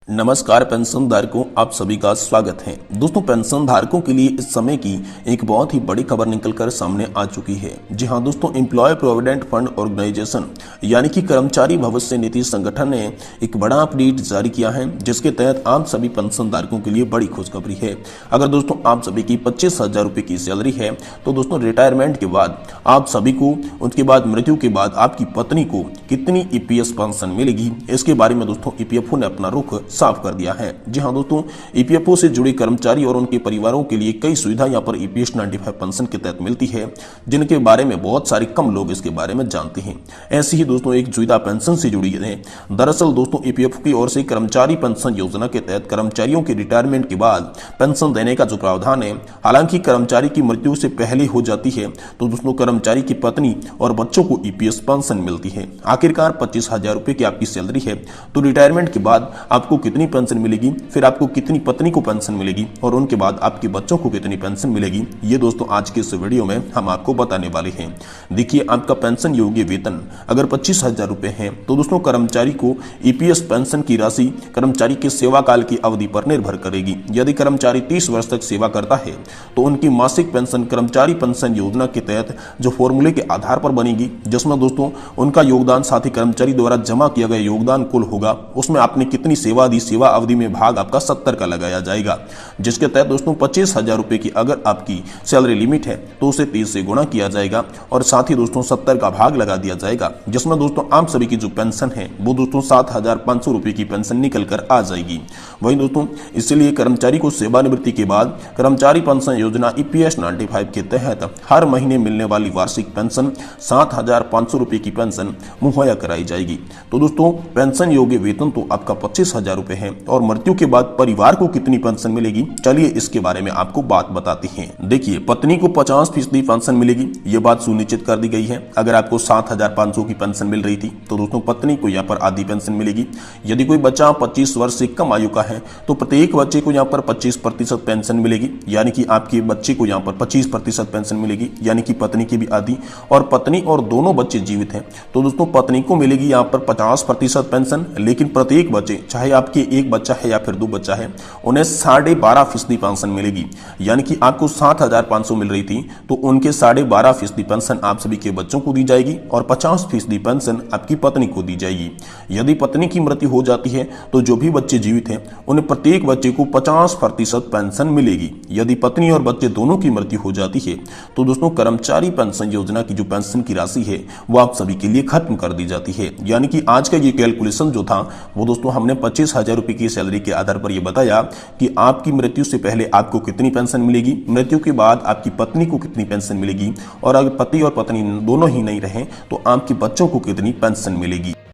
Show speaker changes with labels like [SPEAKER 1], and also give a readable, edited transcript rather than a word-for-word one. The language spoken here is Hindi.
[SPEAKER 1] नमस्कार पेंशन धारकों, आप सभी का स्वागत है। दोस्तों, पेंशन धारकों के लिए इस समय की एक बहुत ही बड़ी खबर निकलकर सामने आ चुकी है। जी हां दोस्तों, एम्प्लॉय प्रोविडेंट फंड ऑर्गेनाइजेशन यानी कि कर्मचारी भविष्य निधि संगठन ने एक बड़ा अपडेट जारी किया है, जिसके तहत आप सभी पेंशन धारकों के लिए बड़ी खुशखबरी है। अगर दोस्तों आप सभी की 25,000 रुपए की सैलरी है तो दोस्तों रिटायरमेंट के बाद आप सभी को, उसके बाद मृत्यु के बाद आपकी पत्नी को कितनी ईपीएस पेंशन मिलेगी, इसके बारे में दोस्तों ईपीएफओ ने अपना रुख साफ कर दिया है। जी हां दोस्तों, ईपीएफओ से जुड़े कर्मचारी और उनके परिवारों के लिए कई सुविधा यहां पर ईपीएस 95 पेंशन के तहत मिलती है, जिनके बारे में बहुत सारे कम लोग इसके बारे में जानते हैं। ऐसी ही दोस्तों एक सुविधा पेंशन से जुड़ी है। दरअसल दोस्तों ईपीएफओ की ओर से कर्मचारी पेंशन योजना के तहत कर्मचारियों के रिटायरमेंट के बाद पेंशन देने का जो प्रावधान है, हालांकि कर्मचारी की मृत्यु से पहले हो जाती है तो दोस्तों कर्मचारी की पत्नी और बच्चों को ईपीएस पेंशन मिलती है। आखिरकार 25,000 रुपए की आपकी सैलरी है तो रिटायरमेंट के बाद आपको कितनी पेंशन मिलेगी, फिर आपको कितनी पत्नी को पेंशन मिलेगी और उनके बाद आपके बच्चों को कितनी पेंशन मिलेगी, ये दोस्तों आज के इस वीडियो में हम आपको बताने वाले हैं। देखिए, आपका पेंशन योग्य वेतन अगर 25,000 रुपए है तो दोस्तों कर्मचारी को ईपीएस पेंशन की राशि कर्मचारी के सेवा काल की अवधि पर निर्भर करेगी। यदि कर्मचारी 30 वर्ष तक सेवा करता है तो उनकी मासिक पेंशन कर्मचारी पेंशन योजना के तहत जो फॉर्मूले के आधार पर बनेगी, जिसमें दोस्तों उनका योगदान साथ ही कर्मचारी द्वारा जमा किया गया योगदान कुल होगा, उसमें आपने कितनी सेवा दी, सेवा अवधि में भाग आपका 70 का लगाया जाएगा, जिसके तहत दोस्तों 25,000 रुपए की अगर आपकी सैलरी लिमिट है तो उसे 30 से गुणा किया जाएगा और साथ ही दोस्तों 70 का भाग लगा दिया जाएगा, जिसमें दोस्तों आप सभी की जो पेंशन है वो दोस्तों 7,500 रुपए की पेंशन निकल कर आ जाएगी। वही दोस्तों इसलिए कर्मचारी को सेवानिवृत्ति के बाद कर्मचारी पेंशन योजना ईपीएस 95 के तहत हर महीने मिलने वाली वार्षिक पेंशन 7,500 रुपए की पेंशन मुहैया कराई जाएगी। तो दोस्तों पेंशन योग्य वेतन तो आपका 25,000 रुपए है और मृत्यु के बाद परिवार को कितनी पेंशन मिलेगी, चलिए इसके बारे में आपको बात बताते हैं। देखिए, पत्नी को 50% पेंशन मिलेगी, ये बात सुनिश्चित कर दी गई है। अगर आपको 7,500 की पेंशन मिल रही थी तो दोस्तों पत्नी को यहाँ पर आधी पेंशन मिलेगी। यदि कोई बच्चा 25 वर्ष से कम आयु का है तो प्रत्येक बच्चे को यहाँ पर 25% पेंशन मिलेगी, यानी कि आपके बच्चे को यहाँ पर 25% पेंशन मिलेगी, यानी कि पत्नी की भी आधी। और पत्नी और दोनों बच्चे जीवित हैं तो दोस्तों पत्नी को मिलेगी यहाँ पर 50% पेंशन, लेकिन प्रत्येक बच्चे, चाहे आपके एक बच्चा है या फिर दो बच्चा है, उन्हें 12.5% पेंशन मिलेगी। यानी कि आपको 7,500 मिल रही थी तो उनके 12.5% पेंशन आप सभी के बच्चों को दी जाएगी और 50% पेंशन आपकी पत्नी को दी जाएगी। यदि पत्नी की मृत्यु हो जाती है तो जो भी बच्चे जीवित हैं उन्हें प्रत्येक बच्चे को 50% पेंशन मिलेगी। यदि पत्नी और बच्चे दोनों की मृत्यु हो जाती है तो दोस्तों कर्मचारी पेंशन योजना की जो पेंशन की राशि है वो आप सभी के लिए खत्म कर दी जाती है। यानी कि आज का ये कैलकुलेशन जो था वो दोस्तों हमने 25,000 रुपए की सैलरी के आधार पर यह बताया कि आपकी मृत्यु से पहले आपको कितनी पेंशन मिलेगी, मृत्यु के बाद आपकी पत्नी को कितनी पेंशन मिलेगी और अगर पति और पत्नी दोनों ही नहीं रहे तो आपके बच्चों को कितनी पेंशन मिलेगी।